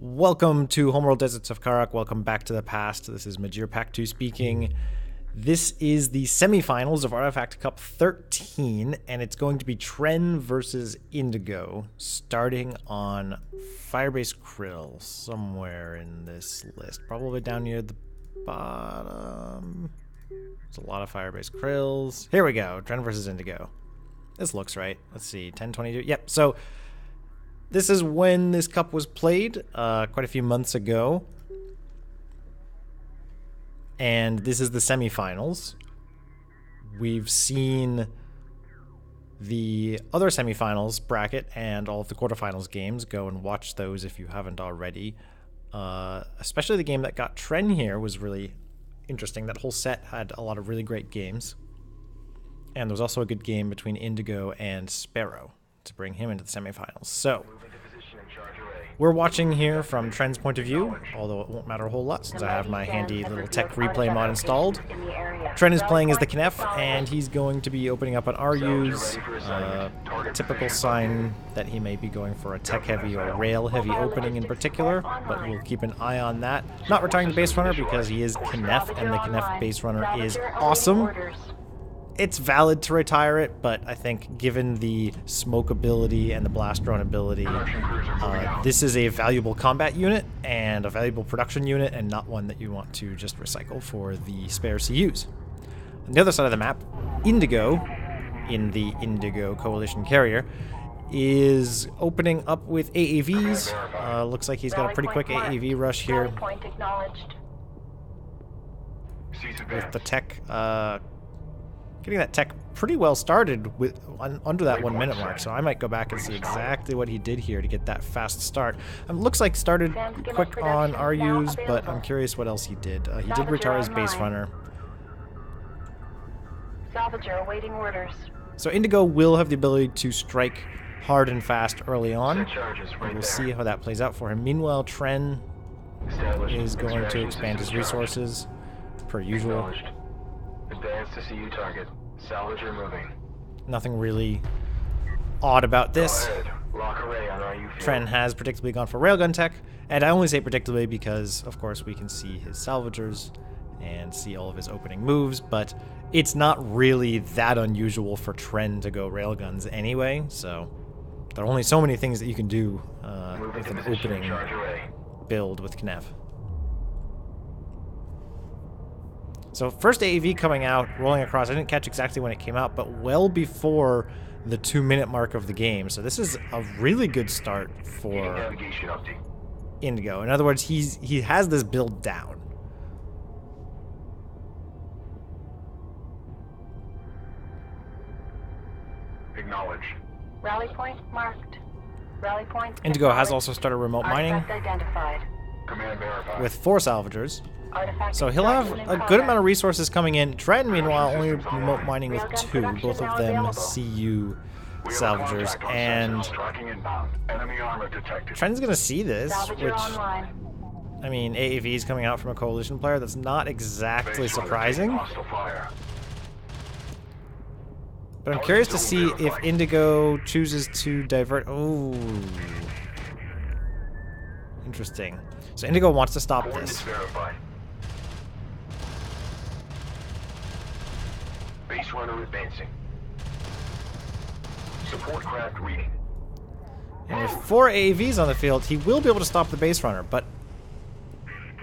Welcome to Homeworld Deserts of Karak. Welcome back to the past. This is Majir Pack 2 speaking. This is the semifinals of Artifact Cup 13, and it's going to be Tren versus Indigo, starting on Firebase Krill, somewhere in this list. Probably down near the bottom. There's a lot of Firebase Krills. Here we go, Tren versus Indigo. This looks right. Let's see, 1022. Yep, so this is when this cup was played, quite a few months ago. And this is the semifinals. We've seen the other semifinals bracket and all of the quarterfinals games. Go and watch those if you haven't already. Especially the game that got Tren here was really interesting. That whole set had a lot of really great games. And there was also a good game between Indigo and Sparrow to bring him into the semifinals. So we're watching here from Tren's point of view, although it won't matter a whole lot since I have my handy little tech replay mod installed. Tren is playing as the Knef, and he's going to be opening up an RU's, typical sign that he may be going for a tech-heavy or rail-heavy opening in particular, but we'll keep an eye on that. Not retiring the base runner because he is Knef, and the Knef base runner is awesome. It's valid to retire it, but I think given the smoke ability and the blast drone ability, this is a valuable combat unit and a valuable production unit and not one that you want to just recycle for the spare CUs. On the other side of the map, Indigo, in the Indigo Coalition carrier, is opening up with AAVs. Looks like he's got a pretty quick AAV rush here. With the tech, getting that tech pretty well started with under that 1 minute mark, so I might go back and see exactly what he did here to get that fast start. Looks like started quick on RUs, but I'm curious what else he did. He did retire his base runner. Salvager awaiting orders. So Indigo will have the ability to strike hard and fast early on. We'll see how that plays out for him. Meanwhile, Tren is going to expand his resources, per usual. Advance to CU target. Salvager moving. Nothing really odd about this. Lock array on RU. Tren has predictably gone for railgun tech, and I only say predictably because, of course, we can see his salvagers and see all of his opening moves, but it's not really that unusual for Tren to go railguns anyway, so there are only so many things that you can do with an opening build with Knef. So first AAV coming out, rolling across. I didn't catch exactly when it came out, but well before the 2 minute mark of the game. So this is a really good start for Indigo. In other words, he has this build down. Acknowledge. Rally point marked. Rally point. Indigo has also started remote mining Identified. Command verified. with 4 salvagers. Artifact So he'll have a good amount of resources coming in. Tren, meanwhile, only remote mining with 2, both of them CU salvagers, and Tracking inbound. Enemy armor detected. Tren's gonna see this, Salvager which, online. I mean, AAVs coming out from a coalition player, that's not exactly surprising. Hostile fire. But I'm curious to see if Indigo chooses to divert. Oh, interesting. So Indigo wants to stop Coordinates this. verified. Base runner advancing. Support craft reading. And with 4 AAVs on the field, he will be able to stop the base runner, but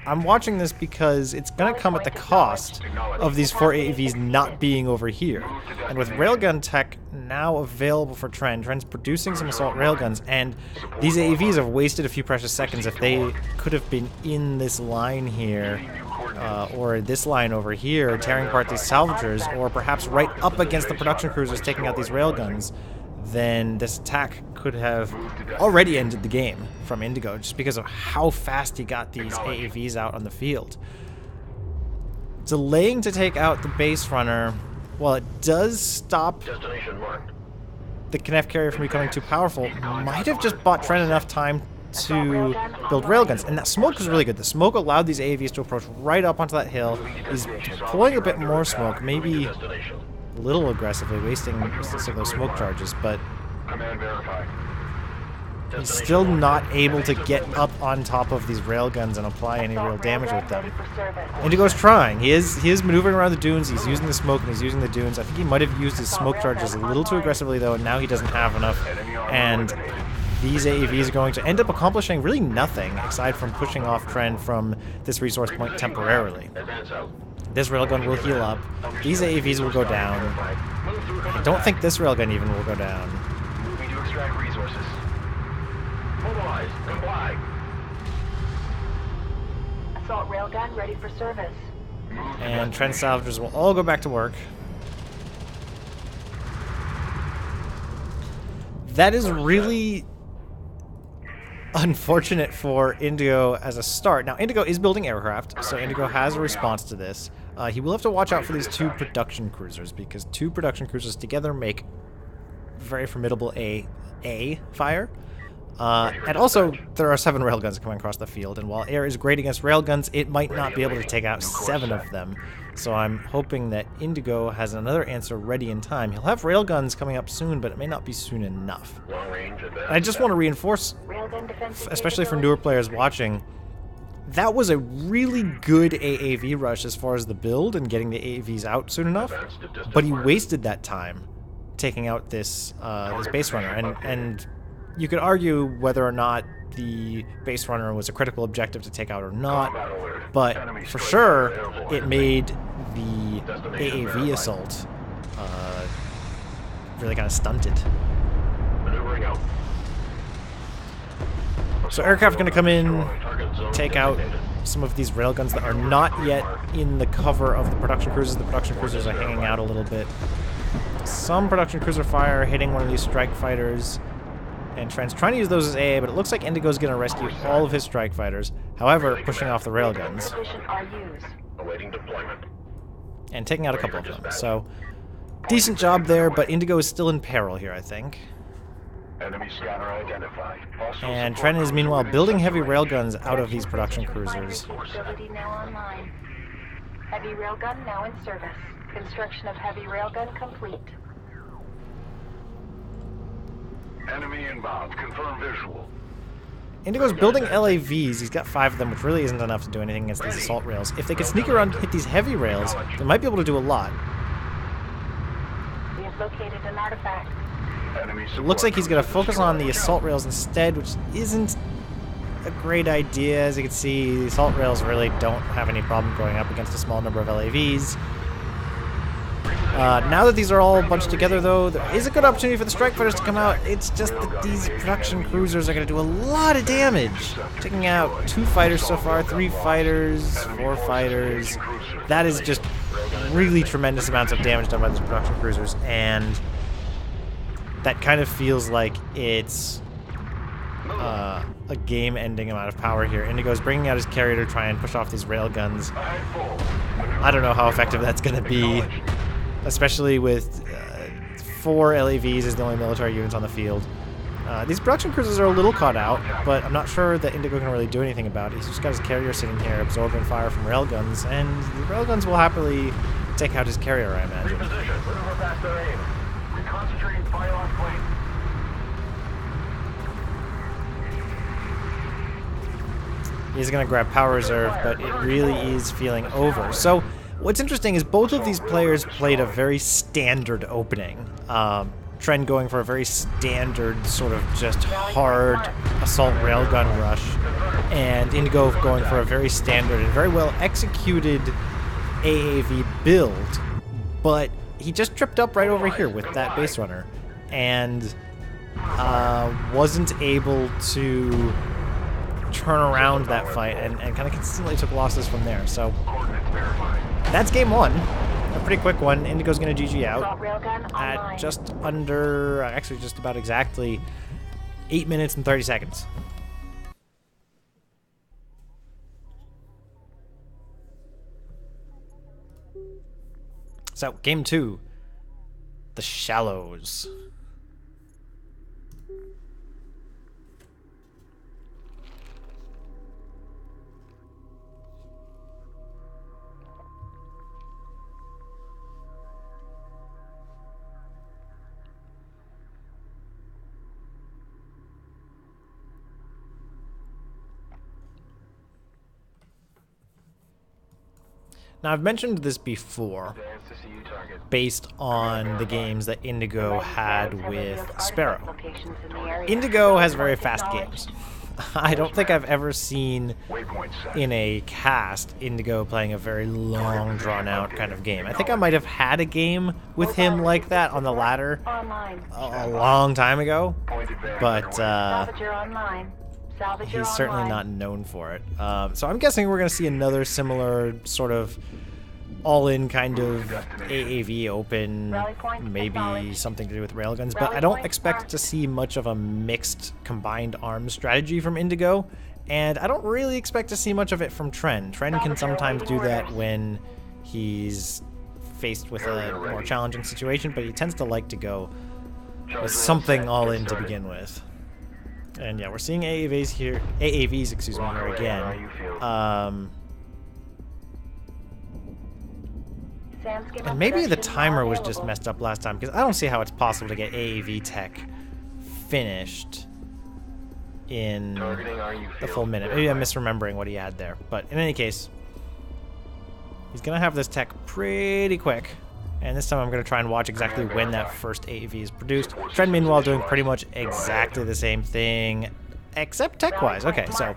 I'm watching this because it's going to come at the cost of these 4 AAVs not being over here. And with railgun tech now available for Tren, Tren's producing some assault railguns, and these AAVs have wasted a few precious seconds. If they could have been in this line here, or this line over here, tearing apart these salvagers, or perhaps right up against the production cruisers taking out these railguns, then this attack could have already ended the game from Indigo just because of how fast he got these AAVs out on the field. Delaying to take out the base runner, while it does stop Destination marked. the Knef carrier from becoming too powerful, might have just bought Tren enough time to build railguns. And that smoke was really good. The smoke allowed these AAVs to approach right up onto that hill. He's deploying a bit more smoke, maybe a a little aggressively, wasting some of those smoke charges, but Command verified. He's still not able to get up on top of these railguns and apply any real damage with them. Indigo's trying. He is maneuvering around the dunes. He's using the smoke and he's using the dunes. I think he might have used his smoke charges a little too aggressively though, and now he doesn't have enough. And these AAVs are going to end up accomplishing really nothing aside from pushing off Tren from this resource point temporarily. This railgun will heal up. These AAVs will go down. I don't think this railgun even will go down. Moving to extract resources. Mobilize. Comply. Assault railgun ready for service. And Tren salvagers will all go back to work. That is really unfortunate for Indigo as a start. Now, Indigo is building aircraft, so Indigo has a response to this. He will have to watch out for these 2 production cruisers, because 2 production cruisers together make very formidable AA fire. And also, there are 7 railguns coming across the field, and while air is great against railguns, it might not be able to take out 7 of them. So I'm hoping that Indigo has another answer ready in time. He'll have railguns coming up soon, but it may not be soon enough. And I just want to reinforce, especially for newer players watching, that was a really good AAV rush as far as the build and getting the AAVs out soon enough, but he wasted that time taking out this base runner, and you could argue whether or not the base runner was a critical objective to take out or not, but for sure it made the AAV assault really kind of stunted. Maneuvering out. So aircraft are going to come in, take out some of these railguns that are not yet in the cover of the production cruisers. The production cruisers are hanging out a little bit. Some production cruiser fire hitting one of these strike fighters. And Tren's trying to use those as AA, but it looks like Indigo's going to rescue all of his strike fighters. However, pushing off the railguns. Awaiting deployment. And taking out a couple of them. So, decent job there, but Indigo is still in peril here, I think. Enemy scanner identified. And Tren is meanwhile building heavy railguns out of these production cruisers. Facility now online. Heavy railgun now in service. Construction of heavy railgun complete. Enemy inbound. Confirm visual. Indigo's building LAVs. He's got 5 of them, which really isn't enough to do anything against these assault rails. If they could sneak around and hit these heavy rails, they might be able to do a lot. We have located an artifact. It looks like he's going to focus on the assault rails instead, which isn't a great idea. As you can see, the assault rails really don't have any problem going up against a small number of LAVs. Now that these are all bunched together, though, there is a good opportunity for the strike fighters to come out. It's just that these production cruisers are going to do a lot of damage. Taking out 2 fighters so far, 3 fighters, 4 fighters. That is just really tremendous amounts of damage done by these production cruisers, and that kind of feels like it's a game-ending amount of power here. Indigo's bringing out his carrier to try and push off these railguns. I don't know how effective that's going to be, especially with 4 LAVs as the only military units on the field. These production cruisers are a little caught out, but I'm not sure that Indigo can really do anything about it. He's just got his carrier sitting here absorbing fire from railguns, and the railguns will happily take out his carrier, I imagine. Reposition. Maneuver past their aim. Reconcentrating fire on plane. He's going to grab power reserve, but it really is feeling over. So what's interesting is both of these players played a very standard opening. Tren going for a very standard, sort of just hard assault railgun rush, and Indigo going for a very standard and very well executed AAV build, but he just tripped up right over here with that base runner, and wasn't able to turn around that fight, and kind of consistently took losses from there. So that's game 1. A pretty quick one. Indigo's going to GG out at just under, actually just about exactly 8 minutes and 30 seconds. So, game 2, The Shallows. Now, I've mentioned this before, Advance to CU target. based on the games that Indigo had with Artifact Sparrow. locations in the area. Indigo has very fast games. I don't think I've ever seen Waypoint set. in a cast Indigo playing a very long, drawn-out kind of game. I think I might have had a game with him like that on the ladder Online. a long time ago, Point advance but Salvager online. Salvager he's certainly not online. known for it. So I'm guessing we're going to see another similar sort of all-in kind of AAV open, maybe something to do with railguns, but I don't expect to see much of a mixed combined arms strategy from Indigo, and I don't really expect to see much of it from Tren. Tren can sometimes do that when he's faced with a more challenging situation, but he tends to like to go with something all-in to begin with. And yeah, we're seeing AAVs here, excuse me, here again. And maybe the timer was just messed up last time, because I don't see how it's possible to get AAV tech finished in the full minute. Maybe I'm misremembering what he had there. But in any case, he's going to have this tech pretty quick. And this time I'm going to try and watch exactly when that first AAV is produced. Tren, meanwhile, doing pretty much exactly the same thing, except tech-wise. Okay, so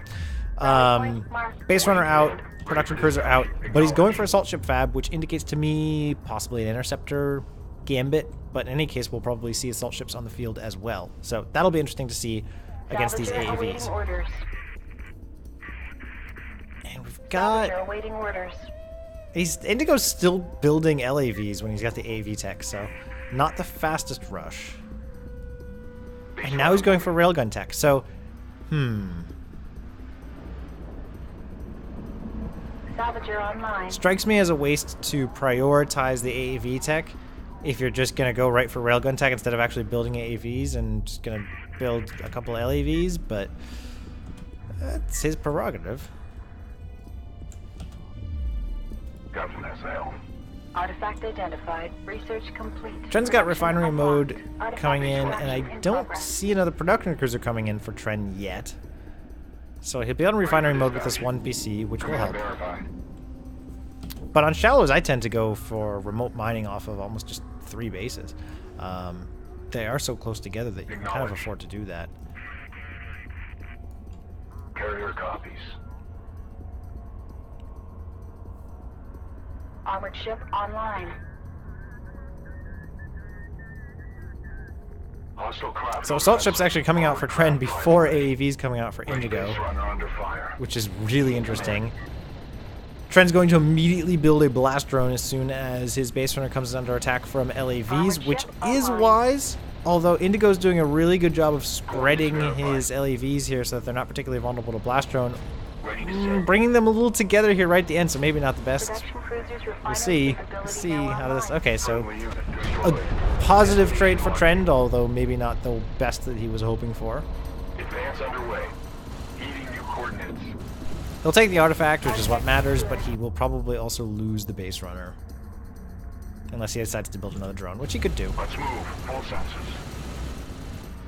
base runner out. Production crews are out, but he's going for assault ship fab, which indicates to me possibly an interceptor gambit, but in any case, we'll probably see assault ships on the field as well. So that'll be interesting to see against these AAVs. And we've got... Indigo's still building LAVs when he's got the AAV tech, so not the fastest rush. And now he's going for railgun tech, so, Salvager online. strikes me as a waste to prioritize the AAV tech if you're just going to go right for railgun tech instead of actually building AAVs and just going to build a couple LAVs, but that's his prerogative. Captain SL. Artifact identified. Research complete. Tren's got Production refinery mode unlocked. Artifact coming in, and extraction I in don't progress. see another production cruiser coming in for Tren yet. So he'll be on refinery mode with this one PC, which will help. Verified. But on shallows, I tend to go for remote mining off of almost just 3 bases. They are so close together that you can kind of afford to do that. Carrier copies. Armored ship online. Hostile craft. So assault ship's actually coming out for Tren before AAV's coming out for Indigo, Base runner under fire. which is really interesting. Tren's going to immediately build a blast drone as soon as his base runner comes under attack from LAVs, which is wise, although Indigo's doing a really good job of spreading his LAVs here so that they're not particularly vulnerable to blast drone. Ready to set. Bringing them a little together here right at the end, so maybe not the best. Production cruisers We'll refinery see. capability We'll see now how this... online. Okay, so Friendly unit a destroyed. positive trade for Trend, although maybe not the best that he was hoping for. Advance underway. Heeding new coordinates. He'll take the artifact, which is what matters, but he will probably also lose the base runner. Unless he decides to build another drone, which he could do. Let's move. Full sensors.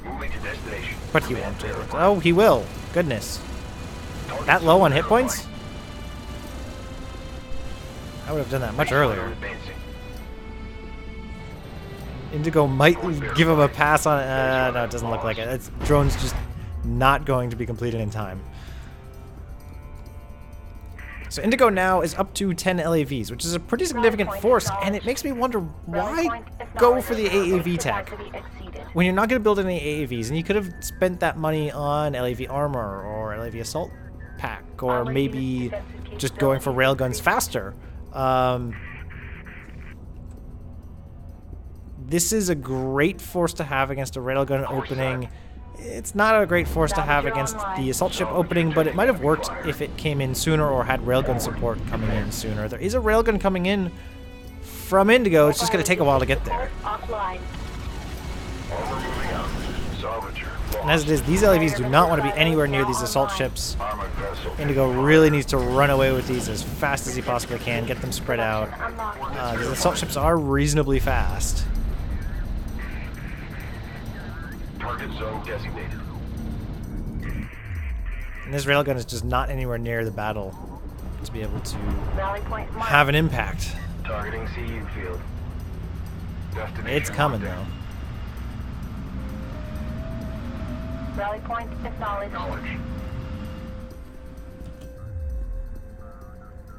Moving to destination. But he won't do it. Oh, he will. Goodness. That low on hit points? I would have done that much earlier. Advancing. Indigo might give him a pass on it. No, it doesn't look like it. It's, drone's just not going to be completed in time. So Indigo now is up to 10 LAVs, which is a pretty significant force, and it makes me wonder why go for the AAV tech when you're not going to build any AAVs, and you could have spent that money on LAV armor or LAV assault pack, or maybe just going for railguns faster. This is a great force to have against a railgun opening. It's not a great force to have against the assault ship opening, but it might have worked if it came in sooner or had railgun support coming in sooner. There is a railgun coming in from Indigo. It's just going to take a while to get there. Offline. Armor moving out. Salvager. And as it is, these LAVs do not want to be anywhere near these assault ships. Armored vessel. Indigo really needs to run away with these as fast as he possibly can, get them spread out. These assault ships are reasonably fast. Target zone designated. And this railgun is just not anywhere near the battle to be able to Rally point marked. have an impact. Targeting CU field. Destination It's coming locked though. in. Rally point acknowledged. Acknowledged.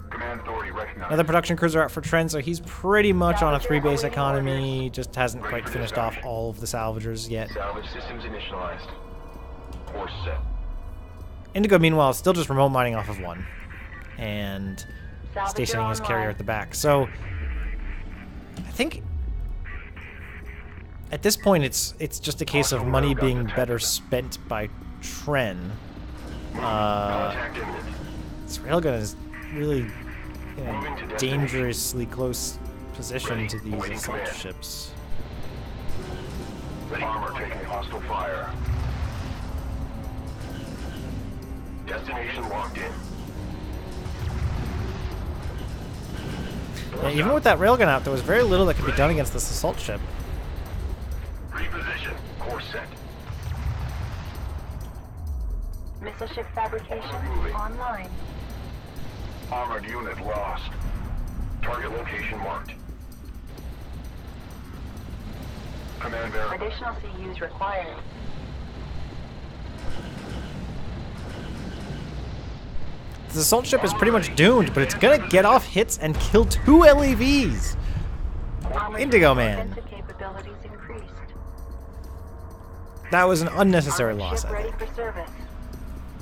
Command authority recognized. Another production cruiser out for Tren, so he's pretty much on a 3-base economy. Just hasn't quite finished off all of the salvagers yet. Salvage systems initialized. Course set. Indigo, meanwhile, is still just remote mining off of one. And Salvager stationing his carrier online. at the back. So, I think at this point it's just a case of money being better spent by Tren. Contact imminent. This railgun is really in a dangerously close position to these assault ships. Ready. Armor taking hostile fire. Destination locked in. Yeah, even with that railgun out, there was very little that could be done against this assault ship. Reposition. Course set. Missile ship fabrication online. Armored unit lost. Target location marked. Command verified. Additional CUs required. This assault ship is pretty much doomed, but it's gonna get off hits and kill 2 LEVs! Armored Indigo Man. defensive capabilities increased. That was an unnecessary Armored loss, ship I ready think. for service.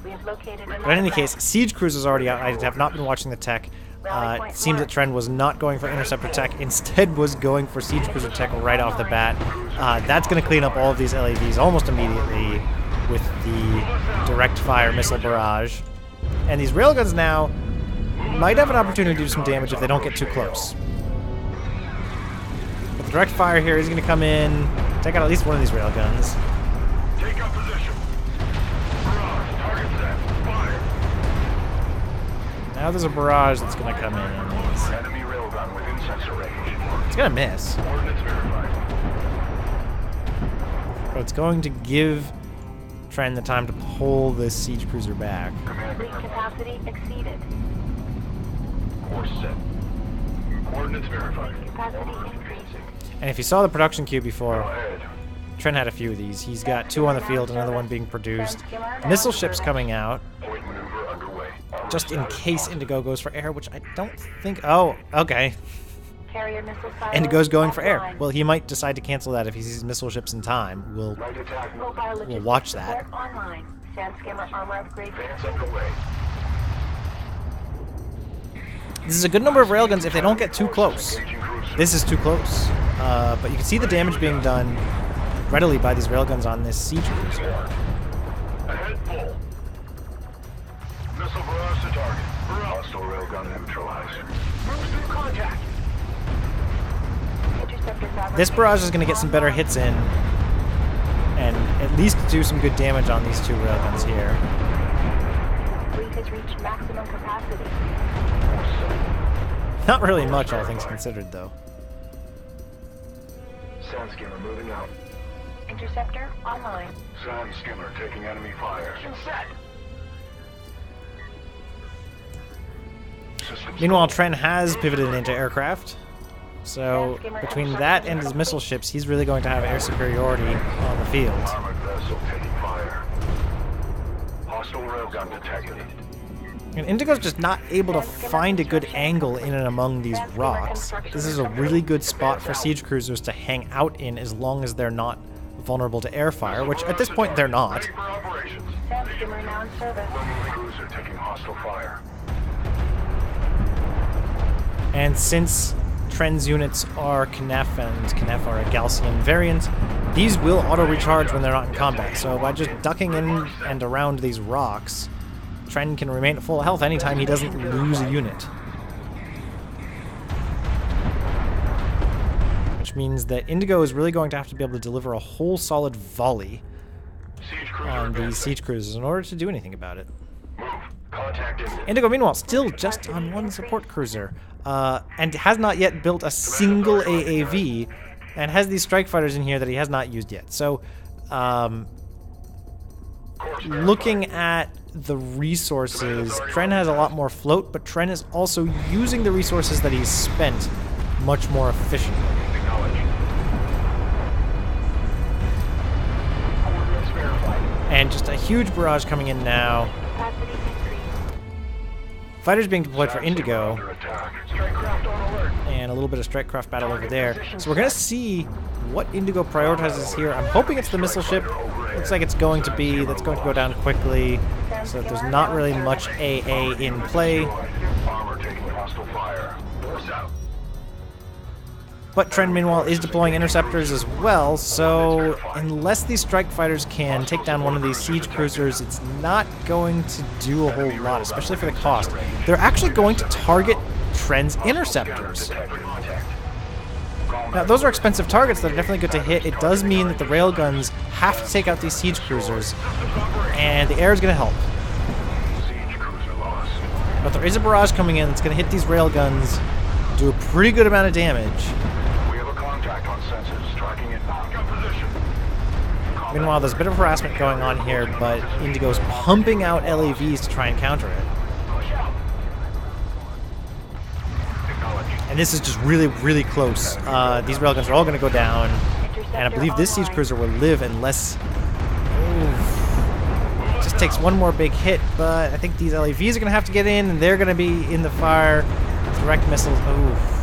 We have located But in any case, Siege Cruiser's already out. I have not been watching the tech. It seems that Tren was not going for Interceptor tech, instead was going for Siege Cruiser tech right off the bat. That's going to clean up all of these LAVs almost immediately with the direct fire missile barrage. And these railguns now might have an opportunity to do some damage if they don't get too close. But the direct fire here is going to come in, take out at least one of these railguns. Take up position. Barrage. Target set. Fire. Now there's a barrage that's going to come in. Enemy railgun within sensor range. It's going to miss. Coordinates verified. But it's going to give Tren the time to pull this siege cruiser back. Command Fleet verified. capacity exceeded. Course set. Coordinates verified. Capacity increasing. And if you saw the production queue Go before, ahead. Tren had a few of these. He's got 2 on the field, another one being produced. Missile ships coming out, Point maneuver underway. just in case Indigo goes for air, which I don't think... Oh, okay. Carrier missile silos Indigo's going for air. offline. Well, he might decide to cancel that if he sees missile ships in time. We'll Light attack. Mobile logistics watch that. support online. Sand skimmer armor upgrade. Advance underway. This is a good number of railguns if they don't get too close. Engaging cruiser. This is too close. But you can see the damage being done readily by these railguns on this siege cruiser. Ahead full. Missile barrage to target. Hostile railgun neutralized. Moves through contact. Interceptor fabrication. This barrage is going to get some better hits in and at least do some good damage on these 2 railguns here. Fleet has reached maximum capacity. Not really much, all things considered, though. Sand skimmer moving out. Interceptor online. Sand skimmer taking enemy fire. Set. Systems Meanwhile, Tren has pivoted into aircraft. So between that and his missile ships, he's really going to have air superiority on the field. armored vessel taking fire. Hostile railgun detected. And Indigo's just not able to find a good angle in and among these rocks. This is a really good spot for siege cruisers to hang out in as long as they're not vulnerable to air fire, which at this point they're not. Ready for operations. Sand skimmer now in service. Cruiser taking hostile fire. And since Tren's units are Knef and Knef are a Gaussian variant, these will auto-recharge when they're not in combat. So by just ducking in and around these rocks, Tren can remain at full health anytime he doesn't lose a unit. Which means that Indigo is really going to have to be able to deliver a whole solid volley Siege cruiser on these advancing. siege cruisers in order to do anything about it. Move. Contact imminent. Indigo, meanwhile, still just on 1 support cruiser, and has not yet built a single AAV, and has these strike fighters in here that he has not used yet. So, Course looking at the resources. Tren has a lot more float, but Tren is also using the resources that he's spent much more efficiently. And just a huge barrage coming in now. Fighters being deployed for Indigo. And a little bit of strike craft battle over there. So we're going to see what Indigo prioritizes here. I'm hoping it's the missile ship. Looks like it's going to be. That's going to go down quickly. So there's not really much AA in play. But Tren, meanwhile, is deploying interceptors as well, so unless these strike fighters can take down one of these siege cruisers, it's not going to do a whole lot, especially for the cost. They're actually going to target Tren's interceptors. Now, those are expensive targets that are definitely good to hit. It does mean that the railguns have to take out these siege cruisers, and the air is going to help. But there is a barrage coming in that's going to hit these railguns, do a pretty good amount of damage. Meanwhile, there's a bit of harassment going on here, but Indigo's pumping out LAVs to try and counter it. And this is just really, really close. These railguns are all going to go down, and I believe this siege cruiser will live unless... Oof. Just takes one more big hit, but I think these LAVs are going to have to get in, and they're going to be in the fire. Direct missiles. Oof.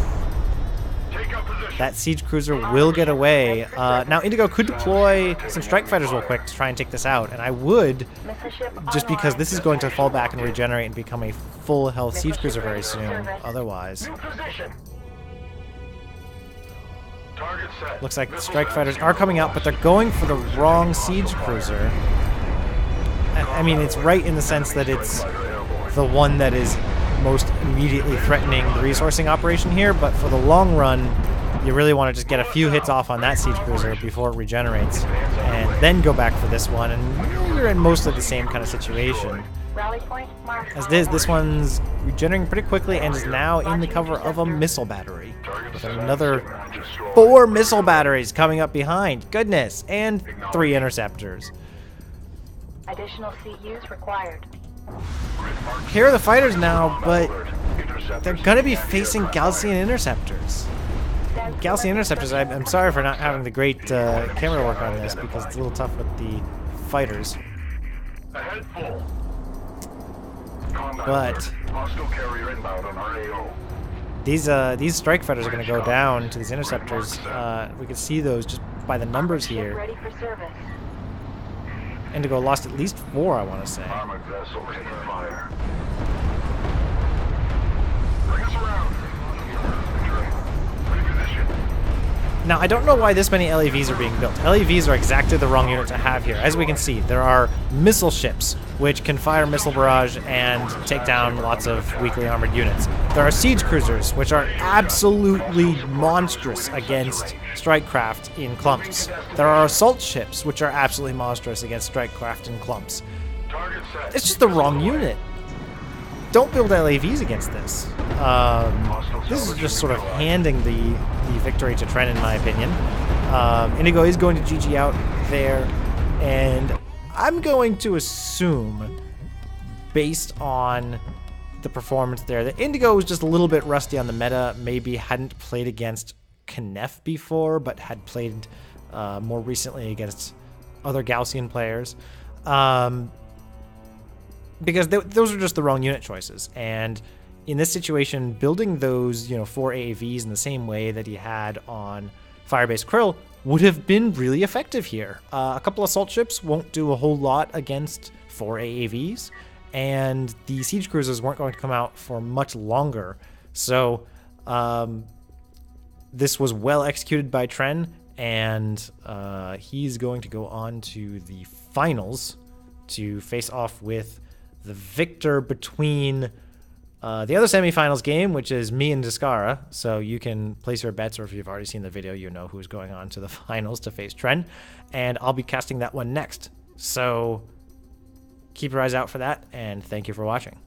That siege cruiser will get away. Now Indigo could deploy some strike fighters real quick to try and take this out, and I would, just because this is going to fall back and regenerate and become a full health siege cruiser very soon. Otherwise, looks like the strike fighters are coming out, but they're going for the wrong siege cruiser. I mean, it's right in the sense that it's the one that is most immediately threatening the resourcing operation here, but for the long run, you really want to just get a few hits off on that siege cruiser before it regenerates, and then go back for this one, and you're in mostly the same kind of situation. As it is, this one's regenerating pretty quickly and is now in the cover of a missile battery. With another 4 missile batteries coming up behind. Goodness, and 3 interceptors. Additional CUs required. Here are the fighters now, but they're going to be facing Gaussian interceptors. Gaussian interceptors, I'm sorry for not having the great camera work on this, because it's a little tough with the fighters. But these strike fighters are going to go down to these interceptors. We can see those just by the numbers here. Indigo lost at least 4, I want to say. Now, I don't know why this many LAVs are being built. LAVs are exactly the wrong unit to have here. As we can see, there are missile ships, which can fire missile barrage and take down lots of weakly armored units. There are siege cruisers, which are absolutely monstrous against strike craft in clumps. There are assault ships, which are absolutely monstrous against strike craft in clumps. It's just the wrong unit. Don't build LAVs against this. This is just sort of handing the victory to Tren, in my opinion. Indigo is going to GG out there, and I'm going to assume, based on the performance there, that Indigo was just a little bit rusty on the meta, maybe hadn't played against Knef before, but had played more recently against other Gaussian players. Because those are just the wrong unit choices, and in this situation, building those 4 AAVs in the same way that he had on Firebase Krill would have been really effective here. A couple assault ships won't do a whole lot against 4 AAVs, and the siege cruisers weren't going to come out for much longer. So this was well executed by Tren, and he's going to go on to the finals to face off with the victor between the other semifinals game, which is me and Discara. So you can place your bets, or if you've already seen the video, you know who's going on to the finals to face Tren. And I'll be casting that one next. So keep your eyes out for that, and thank you for watching.